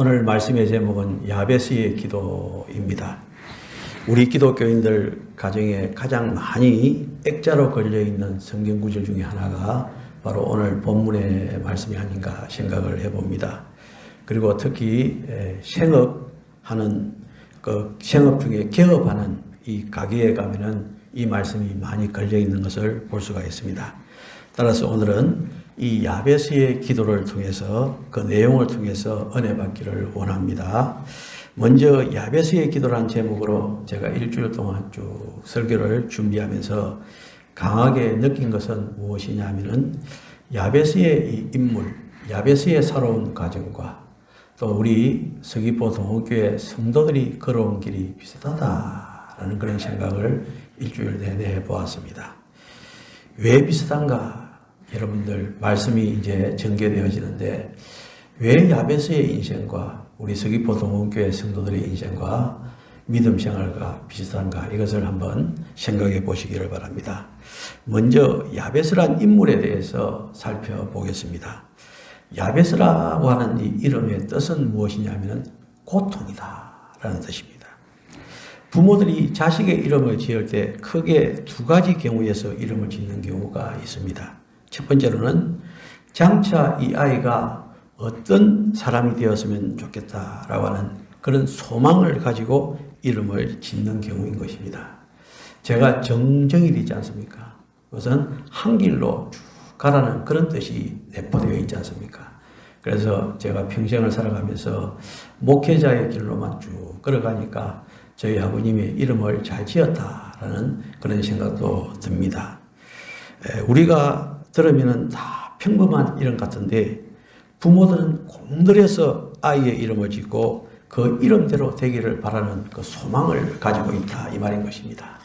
오늘 말씀의 제목은 야베스의 기도입니다. 우리 기독교인들 가정에 가장 많이 액자로 걸려있는 성경 구절 중에 하나가 바로 오늘 본문의 말씀이 아닌가 생각을 해봅니다. 그리고 특히 생업하는 생업 중에 개업하는 이 가게에 가면은 이 말씀이 많이 걸려있는 것을 볼 수가 있습니다. 따라서 오늘은 이 야베스의 기도를 통해서 그 내용을 통해서 은혜 받기를 원합니다. 먼저 야베스의 기도라는 제목으로 제가 일주일 동안 쭉 설교를 준비하면서 강하게 느낀 것은 무엇이냐면은 야베스의 이 인물, 야베스의 살아온 과정과 또 우리 서귀포 동호교회 성도들이 걸어온 길이 비슷하다라는 그런 생각을 일주일 내내 해보았습니다. 왜 비슷한가? 여러분들 말씀이 이제 전개되어지는데 왜 야베스의 인생과 우리 서귀포 동호교회 성도들의 인생과 믿음 생활과 비슷한가? 이것을 한번 생각해 보시기를 바랍니다. 먼저 야베스란 인물에 대해서 살펴보겠습니다. 야베스라고 하는 이 이름의 뜻은 무엇이냐면 고통이다라는 뜻입니다. 부모들이 자식의 이름을 지을 때 크게 두 가지 경우에서 이름을 짓는 경우가 있습니다. 첫 번째로는 장차 이 아이가 어떤 사람이 되었으면 좋겠다라고 하는 그런 소망을 가지고 이름을 짓는 경우인 것입니다. 제가 정정일이지 않습니까? 그것은 한 길로 쭉 가라는 그런 뜻이 내포되어 있지 않습니까? 그래서 제가 평생을 살아가면서 목회자의 길로만 쭉 걸어가니까 저희 아버님의 이름을 잘 지었다라는 그런 생각도 듭니다. 우리가 들으면 다 평범한 이름 같은데 부모들은 공들여서 아이의 이름을 짓고 그 이름대로 되기를 바라는 그 소망을 가지고 있다 이 말인 것입니다.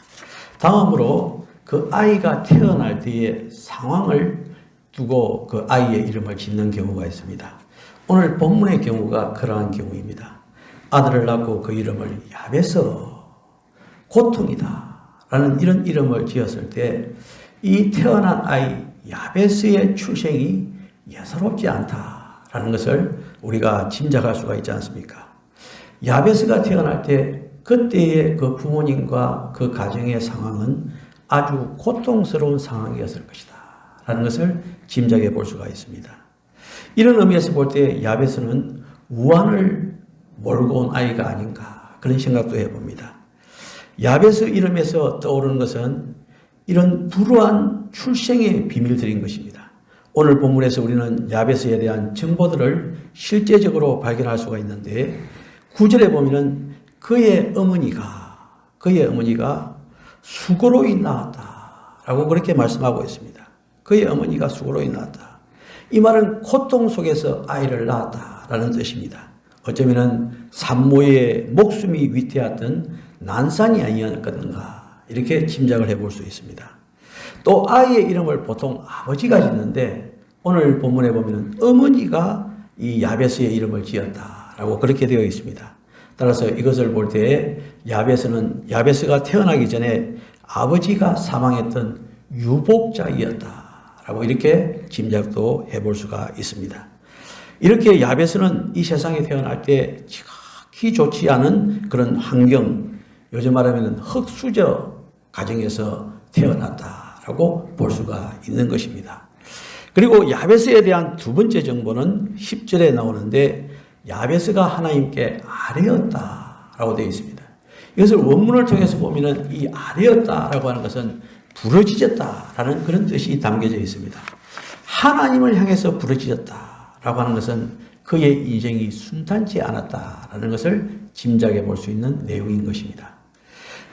다음으로 그 아이가 태어날 때의 상황을 두고 그 아이의 이름을 짓는 경우가 있습니다. 오늘 본문의 경우가 그러한 경우입니다. 아들을 낳고 그 이름을 야베스, 고통이다 라는 이런 이름을 지었을 때 이 태어난 아이 야베스의 출생이 예사롭지 않다라는 것을 우리가 짐작할 수가 있지 않습니까? 야베스가 태어날 때 그때의 그 부모님과 그 가정의 상황은 아주 고통스러운 상황이었을 것이다 라는 것을 짐작해 볼 수가 있습니다. 이런 의미에서 볼 때 야베스는 우환을 몰고 온 아이가 아닌가 그런 생각도 해봅니다. 야베스 이름에서 떠오르는 것은 이런 불우한 출생의 비밀들인 것입니다. 오늘 본문에서 우리는 야베스에 대한 정보들을 실제적으로 발견할 수가 있는데 9절에 보면은 그의 어머니가 수고로이 낳았다라고 그렇게 말씀하고 있습니다. 그의 어머니가 수고로이 낳았다. 이 말은 고통 속에서 아이를 낳았다라는 뜻입니다. 어쩌면은 산모의 목숨이 위태했던 난산이 아니었겠는가 이렇게 짐작을 해볼 수 있습니다. 또 아이의 이름을 보통 아버지가 짓는데 오늘 본문에 보면 어머니가 이 야베스의 이름을 지었다라고 그렇게 되어 있습니다. 따라서 이것을 볼 때 야베스가 태어나기 전에 아버지가 사망했던 유복자이었다라고 이렇게 짐작도 해볼 수가 있습니다. 이렇게 야베스는 이 세상에 태어날 때 지극히 좋지 않은 그런 환경, 요즘 말하면 흙수저 가정에서 태어났다라고 볼 수가 있는 것입니다. 그리고 야베스에 대한 두 번째 정보는 10절에 나오는데 야베스가 하나님께 아뢰었다라고 되어 있습니다. 이것을 원문을 통해서 보면 이 아뢰었다라고 하는 것은 부르짖었다라는 그런 뜻이 담겨져 있습니다. 하나님을 향해서 부르짖었다라고 하는 것은 그의 인생이 순탄치 않았다라는 것을 짐작해 볼 수 있는 내용인 것입니다.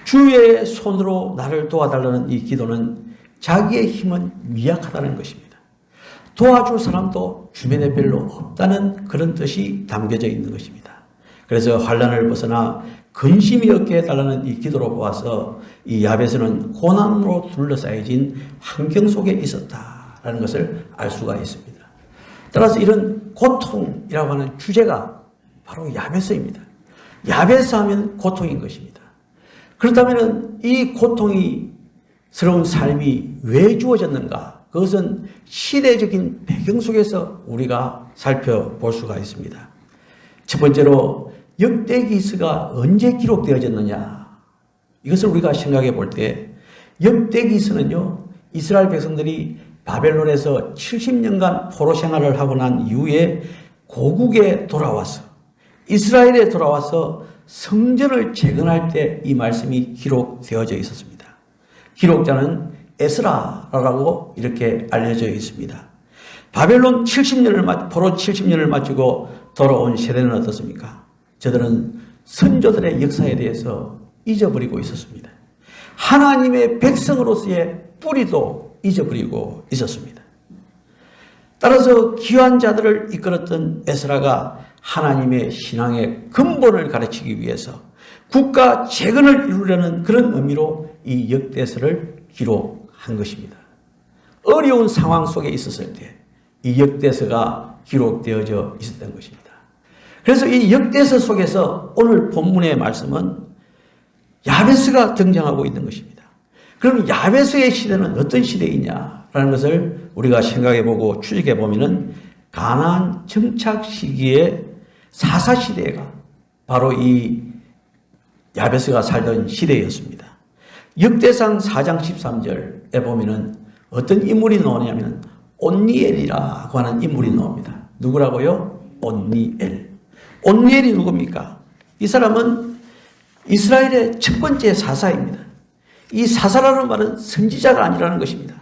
주의 손으로 나를 도와달라는 이 기도는 자기의 힘은 미약하다는 것입니다. 도와줄 사람도 주변에 별로 없다는 그런 뜻이 담겨져 있는 것입니다. 그래서 환난을 벗어나 근심이 없게 해달라는 이 기도로 보아서 이 야베스는 고난으로 둘러싸여진 환경 속에 있었다라는 것을 알 수가 있습니다. 따라서 이런 고통이라고 하는 주제가 바로 야베스입니다. 야베스 하면 고통인 것입니다. 그렇다면 이 고통스러운 삶이 왜 주어졌는가? 그것은 시대적인 배경 속에서 우리가 살펴볼 수가 있습니다. 첫 번째로 역대기서가 언제 기록되어졌느냐. 이것을 우리가 생각해 볼 때 역대기서는요, 이스라엘 백성들이 바벨론에서 70년간 포로 생활을 하고 난 이후에 고국에 돌아와서 이스라엘에 돌아와서 성전을 재건할 때 이 말씀이 기록되어져 있었습니다. 기록자는 에스라라고 이렇게 알려져 있습니다. 바벨론 70년을 포로 70년을 마치고 돌아온 세대는 어떻습니까? 저들은 선조들의 역사에 대해서 잊어버리고 있었습니다. 하나님의 백성으로서의 뿌리도 잊어버리고 있었습니다. 따라서 귀한 자들을 이끌었던 에스라가 하나님의 신앙의 근본을 가르치기 위해서 국가 재건을 이루려는 그런 의미로 이 역대서를 기록한 것입니다. 어려운 상황 속에 있었을 때 이 역대서가 기록되어져 있었던 것입니다. 그래서 이 역대서 속에서 오늘 본문의 말씀은 야베스가 등장하고 있는 것입니다. 그럼 야베스의 시대는 어떤 시대이냐라는 것을 우리가 생각해보고 추적해보면 가나안 정착 시기의 사사시대가 바로 이 야베스가 살던 시대였습니다. 역대상 4장 13절에 보면 어떤 인물이 나오냐면 온니엘이라고 하는 인물이 나옵니다. 누구라고요? 온니엘. 온니엘이 누굽니까? 이 사람은 이스라엘의 첫 번째 사사입니다. 이 사사라는 말은 선지자가 아니라는 것입니다.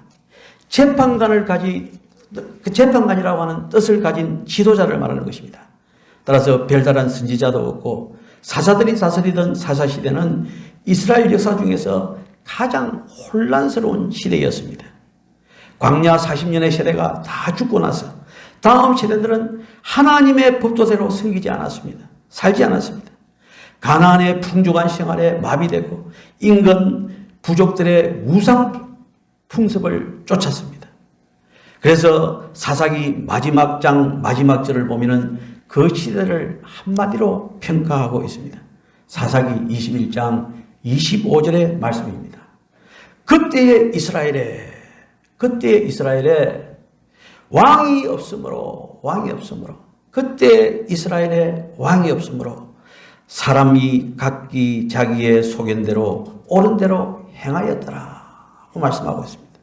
재판관이라고 하는 뜻을 가진 지도자를 말하는 것입니다. 따라서 별다른 선지자도 없고 사사들이 다스리던 사사시대는 이스라엘 역사 중에서 가장 혼란스러운 시대였습니다. 광야 40년의 세대가 다 죽고 나서 다음 세대들은 하나님의 법도대로 섬기지 않았습니다. 살지 않았습니다. 가나안의 풍족한 생활에 마비되고 인근 부족들의 우상 풍습을 쫓았습니다. 그래서 사사기 마지막 장 마지막 절을 보면은 그 시대를 한마디로 평가하고 있습니다. 사사기 21장 25절의 말씀입니다. 그때의 이스라엘에 왕이 없으므로 그때 이스라엘에 왕이 없으므로 사람이 각기 자기의 소견대로 옳은 대로 행하였더라고 말씀하고 있습니다.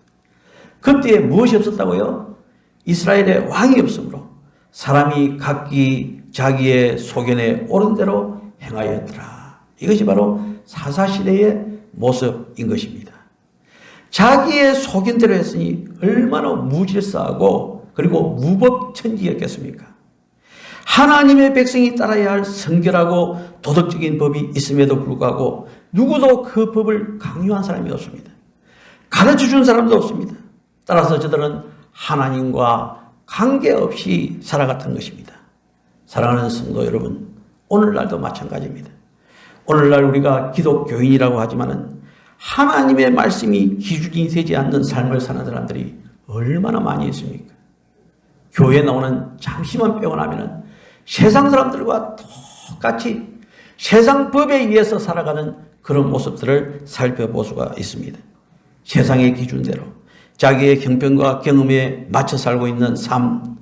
그때에 무엇이 없었다고요? 이스라엘에 왕이 없으므로 사람이 각기 자기의 소견에 옳은 대로 행하였더라. 이것이 바로 사사시대의 모습인 것입니다. 자기의 소견대로 했으니 얼마나 무질서하고 그리고 무법천지였겠습니까? 하나님의 백성이 따라야 할 성결하고 도덕적인 법이 있음에도 불구하고 누구도 그 법을 강요한 사람이 없습니다. 가르쳐준 사람도 없습니다. 따라서 저들은 하나님과 관계없이 살아갔던 것입니다. 사랑하는 성도 여러분, 오늘날도 마찬가지입니다. 오늘날 우리가 기독교인이라고 하지만은 하나님의 말씀이 기준이 되지 않는 삶을 사는 사람들이 얼마나 많이 있습니까? 교회에 나오는 잠시만 빼고 나면은 세상 사람들과 똑같이 세상 법에 의해서 살아가는 그런 모습들을 살펴볼 수가 있습니다. 세상의 기준대로 자기의 형편과 경험에 맞춰 살고 있는 삶,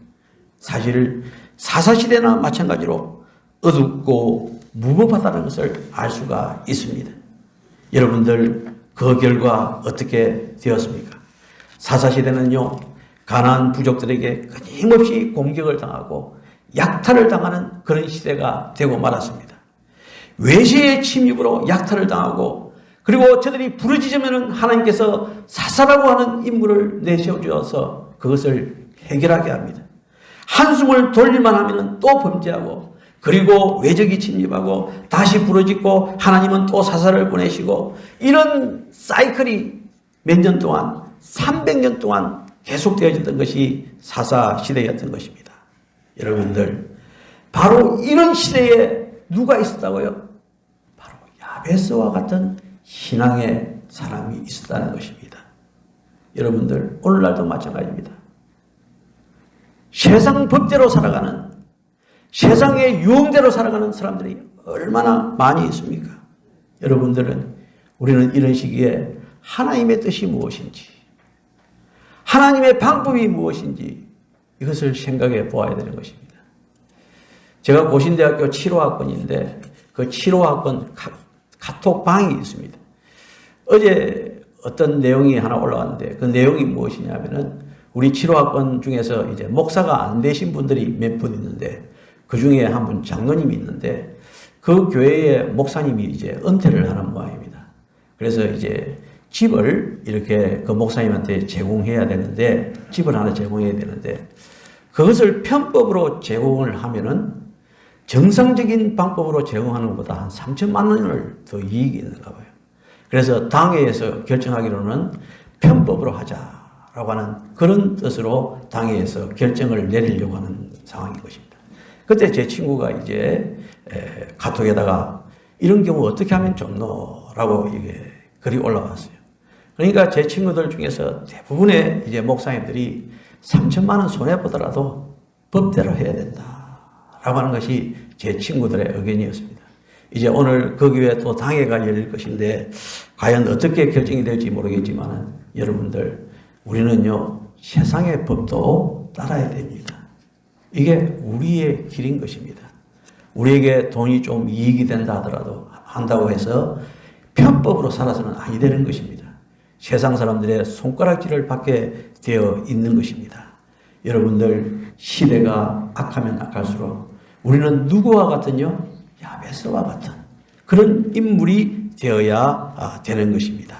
사실 사사시대나 마찬가지로 어둡고 무법하다는 것을 알 수가 있습니다. 여러분들 그 결과 어떻게 되었습니까? 사사시대는요, 가나안 부족들에게 끊임없이 공격을 당하고 약탈을 당하는 그런 시대가 되고 말았습니다. 외세의 침입으로 약탈을 당하고 그리고 저들이 부르짖으면 하나님께서 사사라고 하는 인물을 내세워주어서 그것을 해결하게 합니다. 한숨을 돌릴만 하면 또 범죄하고 그리고 외적이 침입하고 다시 부르짖고 하나님은 또 사사를 보내시고 이런 사이클이 몇 년 동안 300년 동안 계속되어졌던 것이 사사시대였던 것입니다. 여러분들 바로 이런 시대에 누가 있었다고요? 바로 야베스와 같은 신앙의 사람이 있었다는 것입니다. 여러분들 오늘날도 마찬가지입니다. 세상 법대로 살아가는 세상의 유흥대로 살아가는 사람들이 얼마나 많이 있습니까? 우리는 이런 시기에 하나님의 뜻이 무엇인지 하나님의 방법이 무엇인지 이것을 생각해 보아야 되는 것입니다. 제가 고신대학교 7호학번인데 그 7호학번 카톡방이 있습니다. 어제 어떤 내용이 하나 올라왔는데 그 내용이 무엇이냐면은 우리 7호학번 중에서 이제 목사가 안 되신 분들이 몇 분 있는데 그 중에 한 분 장로님이 있는데 그 교회의 목사님이 이제 은퇴를 하는 모양입니다. 그래서 이제 집을 이렇게 그 목사님한테 제공해야 되는데 집을 하나 제공해야 되는데 그것을 편법으로 제공을 하면은 정상적인 방법으로 제공하는 것보다 한 3천만 원을 더 이익이 있는가 봐요. 그래서 당회에서 결정하기로는 편법으로 하자라고 하는 그런 뜻으로 당회에서 결정을 내리려고 하는 상황인 것입니다. 그때 제 친구가 이제 카톡에다가 이런 경우 어떻게 하면 좋노라고 이게 글이 올라왔어요. 그러니까 제 친구들 중에서 대부분의 이제 목사님들이 3천만 원 손해보더라도 법대로 해야 된다라고 하는 것이 제 친구들의 의견이었습니다. 이제 오늘 그 교회 또 당회가 열릴 것인데 과연 어떻게 결정이 될지 모르겠지만 여러분들 우리는요 세상의 법도 따라야 됩니다. 이게 우리의 길인 것입니다. 우리에게 돈이 좀 이익이 된다 하더라도 한다고 해서 편법으로 살아서는 아니 되는 것입니다. 세상 사람들의 손가락질을 받게 되어 있는 것입니다. 여러분들 시대가 악하면 악할수록 우리는 누구와 같은요? 야베스와 같은 그런 인물이 되어야 되는 것입니다.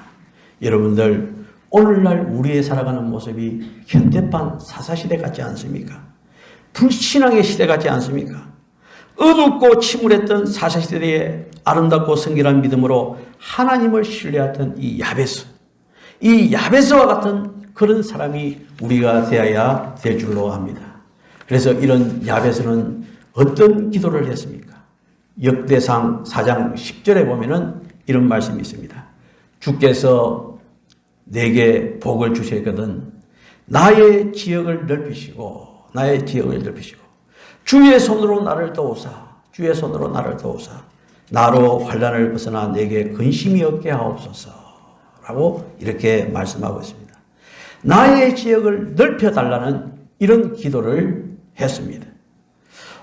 여러분들 오늘날 우리의 살아가는 모습이 현대판 사사시대 같지 않습니까? 불신앙의 시대 같지 않습니까? 어둡고 침울했던 사사시대의 아름답고 성결한 믿음으로 하나님을 신뢰했던 이 야베스, 이 야베스와 같은 그런 사람이 우리가 되어야 될 줄로 압니다. 그래서 이런 야베스는 어떤 기도를 했습니까? 역대상 4장 10절에 보면은 이런 말씀이 있습니다. 주께서 내게 복을 주시거든 나의 지역을 넓히시고 주의 손으로 나를 도우사 나로 환난을 벗어나 내게 근심이 없게 하옵소서 라고 이렇게 말씀하고 있습니다. 나의 지역을 넓혀달라는 이런 기도를 했습니다.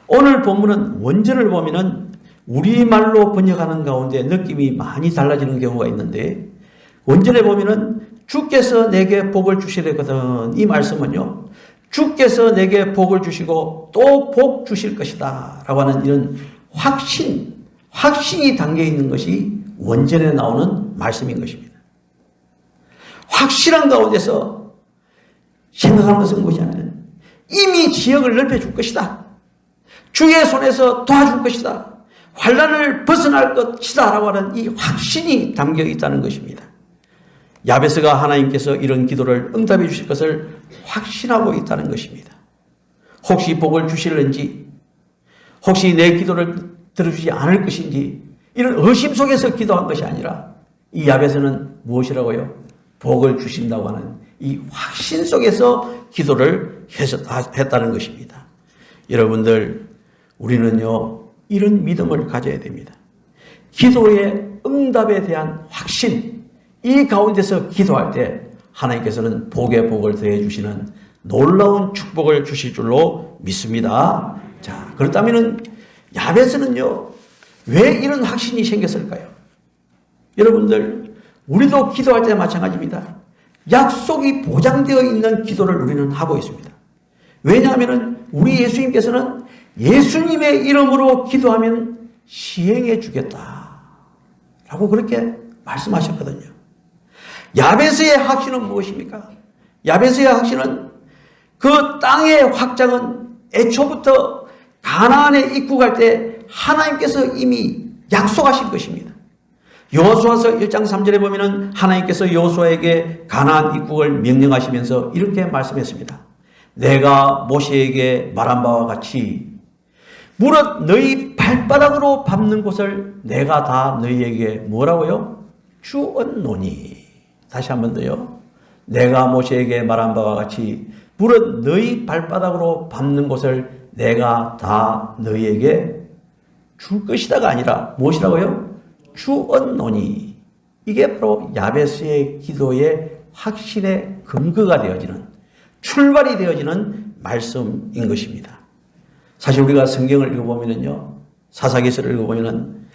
오늘 본문은 원전을 보면은 우리말로 번역하는 가운데 느낌이 많이 달라지는 경우가 있는데 원전에 보면은 주께서 내게 복을 주시려거든 이 말씀은요 주께서 내게 복을 주시고 또 복 주실 것이다 라고 하는 이런 확신이 담겨 있는 것이 원전에 나오는 말씀인 것입니다. 확실한 가운데서 생각하는 것은 무엇이냐면 이미 지역을 넓혀줄 것이다. 주의 손에서 도와줄 것이다. 환난을 벗어날 것이다 라고 하는 이 확신이 담겨 있다는 것입니다. 야베스가 하나님께서 이런 기도를 응답해 주실 것을 확신하고 있다는 것입니다. 혹시 복을 주실는지 혹시 내 기도를 들어주지 않을 것인지 이런 의심 속에서 기도한 것이 아니라 이 야베스는 무엇이라고요? 복을 주신다고 하는 이 확신 속에서 기도를 했다는 것입니다. 여러분들 우리는요 이런 믿음을 가져야 됩니다. 기도의 응답에 대한 확신 이 가운데서 기도할 때 하나님께서는 복에 복을 더해 주시는 놀라운 축복을 주실 줄로 믿습니다. 자, 그렇다면은 야베스는요 왜 이런 확신이 생겼을까요? 여러분들 우리도 기도할 때 마찬가지입니다. 약속이 보장되어 있는 기도를 우리는 하고 있습니다. 왜냐하면 우리 예수님께서는 예수님의 이름으로 기도하면 시행해 주겠다 라고 그렇게 말씀하셨거든요. 야베스의 확신은 무엇입니까? 야베스의 확신은 그 땅의 확장은 애초부터 가나안에 입국할 때 하나님께서 이미 약속하신 것입니다. 여호수아서 1장 3절에 보면은 하나님께서 여호수아에게 가나안 입국을 명령하시면서 이렇게 말씀했습니다. 내가 모세에게 말한 바와 같이 무릇 너희 발바닥으로 밟는 곳을 내가 다 너희에게 뭐라고요? 주었노니. 다시 한 번 더요. 내가 모세에게 말한 바와 같이 무릇 너희 발바닥으로 밟는 곳을 내가 다 너희에게 줄 것이다가 아니라 무엇이라고요? 주었노니. 이게 바로 야베스의 기도의 확신의 근거가 되어지는 출발이 되어지는 말씀인 것입니다. 사실 우리가 성경을 읽어보면요, 사사기서를 읽어보면은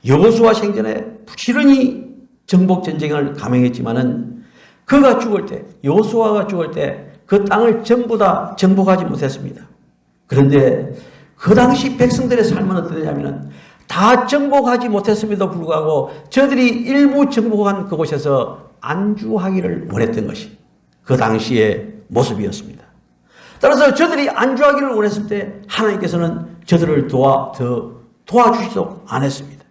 여호수아 생전에 부지런히 정복 전쟁을 감행했지만은 그가 죽을 때, 여호수아가 죽을 때 그 땅을 전부 다 정복하지 못했습니다. 그런데 그 당시 백성들의 삶은 어떠냐면은 다 정복하지 못했음에도 불구하고 저들이 일부 정복한 그곳에서 안주하기를 원했던 것이 그 당시의 모습이었습니다. 따라서 저들이 안주하기를 원했을 때 하나님께서는 저들을 도와주시도 않았습니다.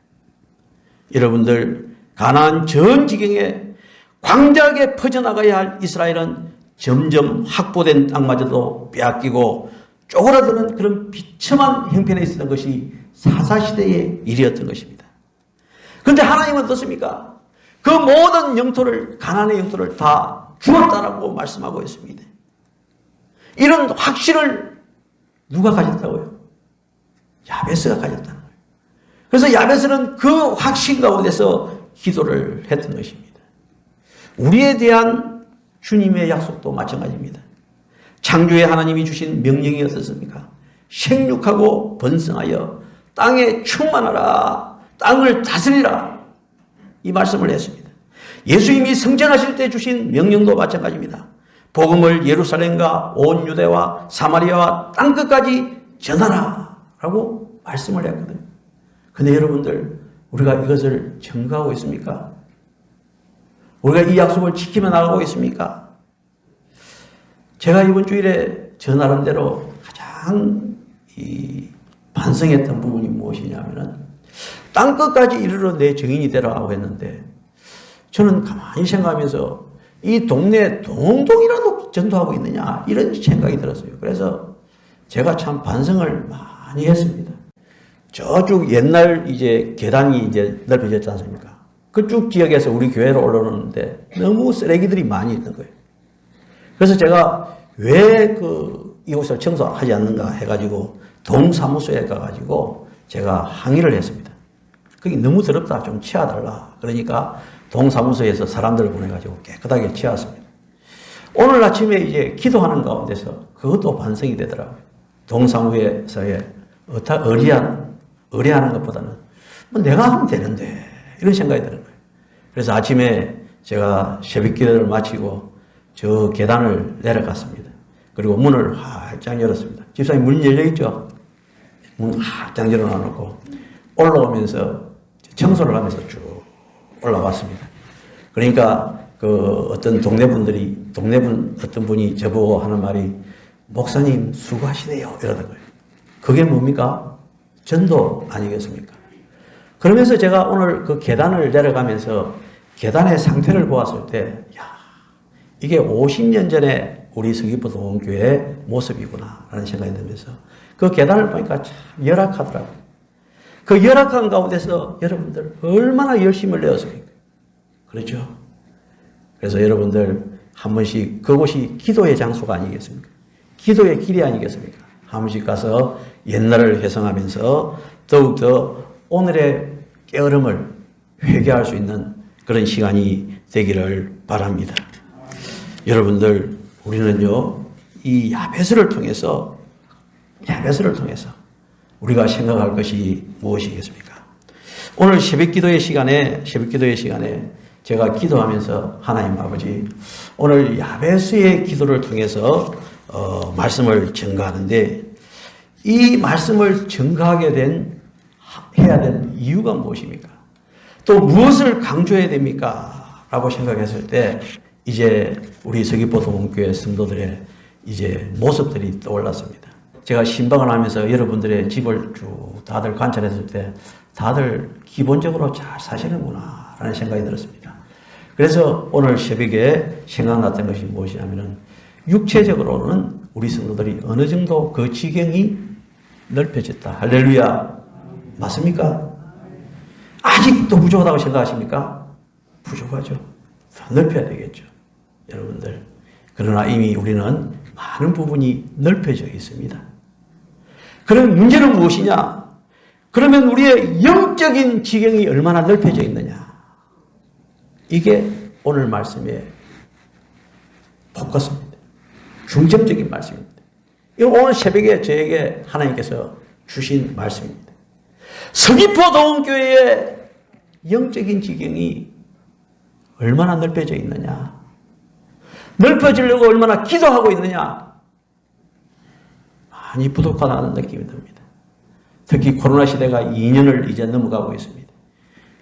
여러분들, 가나안 전 지경에 광대하게 퍼져나가야 할 이스라엘은 점점 확보된 땅마저도 빼앗기고 쪼그라드는 그런 비참한 형편에 있었던 것이 사사시대의 일이었던 것입니다. 그런데 하나님은 어떻습니까? 그 모든 영토를, 가나안의 영토를 다 주었다라고 말씀하고 있습니다. 이런 확신을 누가 가졌다고요? 야베스가 가졌다는 거예요. 그래서 야베스는 그 확신 가운데서 기도를 했던 것입니다. 우리에 대한 주님의 약속도 마찬가지입니다. 창조의 하나님이 주신 명령이 어떻습니까? 생육하고 번성하여 땅에 충만하라, 땅을 다스리라, 이 말씀을 했습니다. 예수님이 성전하실 때 주신 명령도 마찬가지입니다. 복음을 예루살렘과 온 유대와 사마리아와 땅끝까지 전하라 라고 말씀을 했거든요. 근데 여러분들, 우리가 이것을 전가하고 있습니까? 우리가 이 약속을 지키며 나가고 있습니까? 제가 이번 주일에 저 나름대로 가장 반성했던 부분이 무엇이냐면은 땅끝까지 이르러 내 증인이 되라고 했는데 저는 가만히 생각하면서 이 동네에 동동이라도 전도하고 있느냐 이런 생각이 들었어요. 그래서 제가 참 반성을 많이 했습니다. 저쪽 옛날 이제 계단이 이제 넓혀졌지 않습니까? 그쪽 지역에서 우리 교회로 올라오는데 너무 쓰레기들이 많이 있는 거예요. 그래서 제가 왜 이곳을 청소하지 않는가 해가지고 동사무소에 가가지고 제가 항의를 했습니다. 그게 너무 더럽다. 좀 치워달라. 그러니까 동사무소에서 사람들을 보내가지고 깨끗하게 치웠습니다. 오늘 아침에 이제 기도하는 가운데서 그것도 반성이 되더라고요. 동사무소에서의 의뢰하는 것보다는 뭐 내가 하면 되는데 이런 생각이 드는 거예요. 그래서 아침에 제가 새벽 기도를 마치고 저 계단을 내려갔습니다. 그리고 문을 활짝 열었습니다. 집사님 문 열려있죠? 문 활짝 열어놔놓고 올라오면서 청소를 하면서 쭉 올라왔습니다. 그러니까 어떤 동네분 어떤 분이 저보고 하는 말이 목사님 수고하시네요 이러는 거예요. 그게 뭡니까? 전도 아니겠습니까? 그러면서 제가 오늘 그 계단을 내려가면서 계단의 상태를 보았을 때, 이게 50년 전에 우리 서귀포 동원교회의 모습이구나 라는 생각이 들면서 그 계단을 보니까 참 열악하더라고요. 그 열악한 가운데서 여러분들 얼마나 열심을 내었습니까? 그렇죠? 그래서 여러분들 한 번씩 그곳이 기도의 장소가 아니겠습니까? 기도의 길이 아니겠습니까? 한 번씩 가서 옛날을 회상하면서 더욱더 오늘의 깨어름을 회개할 수 있는 그런 시간이 되기를 바랍니다. 여러분들, 우리는요, 이 야베스를 통해서 우리가 생각할 것이 무엇이겠습니까? 오늘 새벽 기도의 시간에 제가 기도하면서 하나님 아버지, 오늘 야베스의 기도를 통해서 말씀을 전가하는데 이 말씀을 전가하게 해야 된 이유가 무엇입니까? 또 무엇을 강조해야 됩니까? 라고 생각했을 때 이제 우리 서귀포 동원교회 성도들의 이제 모습들이 떠올랐습니다. 제가 신방을 하면서 여러분들의 집을 쭉 다들 관찰했을 때 다들 기본적으로 잘 사시는구나 라는 생각이 들었습니다. 그래서 오늘 새벽에 생각났던 것이 무엇이냐면은 육체적으로는 우리 성도들이 어느 정도 그 지경이 넓혀졌다. 할렐루야. 맞습니까? 아직도 부족하다고 생각하십니까? 부족하죠. 더 넓혀야 되겠죠. 여러분들. 그러나 이미 우리는 많은 부분이 넓혀져 있습니다. 그럼 문제는 무엇이냐? 그러면 우리의 영적인 지경이 얼마나 넓혀져 있느냐? 이게 오늘 말씀의 포커스입니다. 중점적인 말씀입니다. 이거 오늘 새벽에 저에게 하나님께서 주신 말씀입니다. 서귀포 도움교회의 영적인 지경이 얼마나 넓혀져 있느냐, 넓혀지려고 얼마나 기도하고 있느냐, 많이 부족하다는 느낌이 듭니다. 특히 코로나 시대가 2년을 이제 넘어가고 있습니다.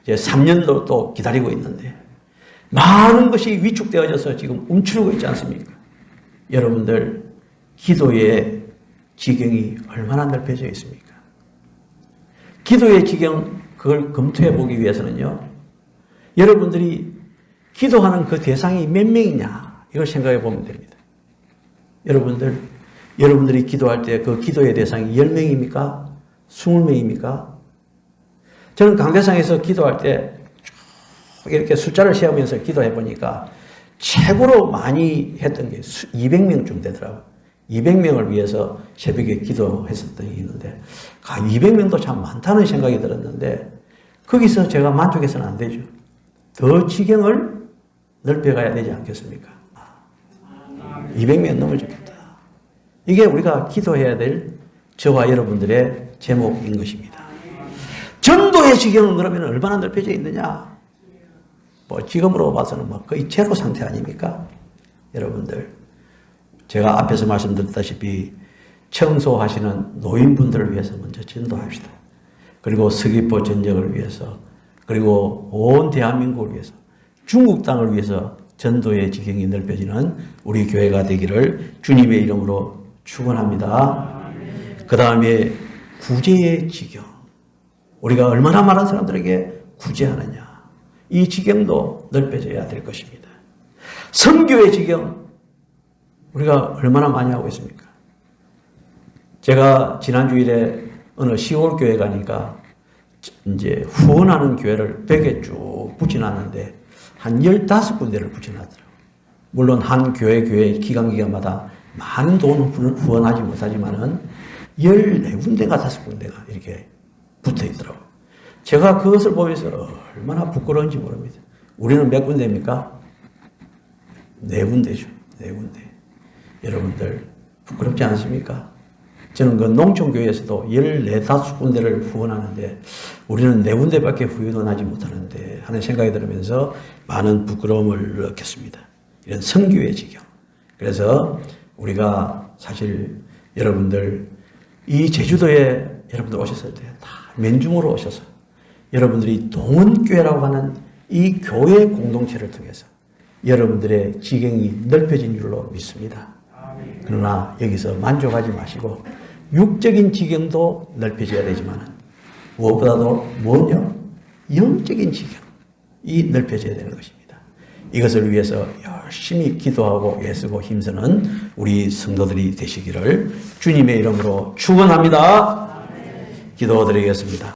이제 3년도 또 기다리고 있는데 많은 것이 위축되어져서 지금 움츠리고 있지 않습니까? 여러분들 기도의 지경이 얼마나 넓혀져 있습니까? 기도의 지경, 그걸 검토해 보기 위해서는요, 여러분들이 기도하는 그 대상이 몇 명이냐, 이걸 생각해 보면 됩니다. 여러분들이 기도할 때 그 기도의 대상이 10명입니까? 20명입니까? 저는 강대상에서 기도할 때 이렇게 숫자를 세우면서 기도해 보니까 최고로 많이 했던 게 200명쯤 되더라고요. 200명을 위해서 새벽에 기도했었던 게 있는데, 200명도 참 많다는 생각이 들었는데, 거기서 제가 만족해서는 안 되죠. 더 지경을 넓혀가야 되지 않겠습니까? 200명 넘어졌다. 이게 우리가 기도해야 될 저와 여러분들의 제목인 것입니다. 전도의 지경은 그러면 얼마나 넓혀져 있느냐? 지금으로 봐서는 거의 제로 상태 아닙니까? 여러분들, 제가 앞에서 말씀드렸다시피 청소하시는 노인분들을 위해서 먼저 전도합시다. 그리고 서귀포 전역을 위해서, 그리고 온 대한민국을 위해서, 중국 땅을 위해서 전도의 지경이 넓혀지는 우리 교회가 되기를 주님의 이름으로 축원합니다. 그 다음에 구제의 지경, 우리가 얼마나 많은 사람들에게 구제하느냐, 이 지경도 넓혀져야 될 것입니다. 선교의 지경, 우리가 얼마나 많이 하고 있습니까? 제가 지난 주일에 어느 시골 교회 가니까 이제 후원하는 교회를 벽에 쭉 붙여놨는데 한 15군데를 붙여놨더라고요. 물론 한 교회 기간마다 많은 돈을 후원하지 못하지만은 14군데가 5군데가 이렇게 붙어 있더라고요. 제가 그것을 보면서 얼마나 부끄러운지 모릅니다. 우리는 몇 군데입니까? 4군데죠. 4군데. 여러분들 부끄럽지 않습니까? 저는 그 농촌교회에서도 14, 5군데를 후원하는데 우리는 4군데밖에 후원하지 못하는데 하는 생각이 들으면서 많은 부끄러움을 느꼈습니다. 이런 선교의 지경. 그래서 우리가 사실 여러분들 이 제주도에 여러분들 오셨을 때 다 맨중으로 오셔서 여러분들이 동원교회라고 하는 이 교회 공동체를 통해서 여러분들의 지경이 넓혀진 줄로 믿습니다. 그러나 여기서 만족하지 마시고 육적인 지경도 넓혀져야 되지만 무엇보다도 뭐냐? 영적인 지경이 넓혀져야 되는 것입니다. 이것을 위해서 열심히 기도하고 애쓰고 힘쓰는 우리 성도들이 되시기를 주님의 이름으로 축원합니다. 기도드리겠습니다.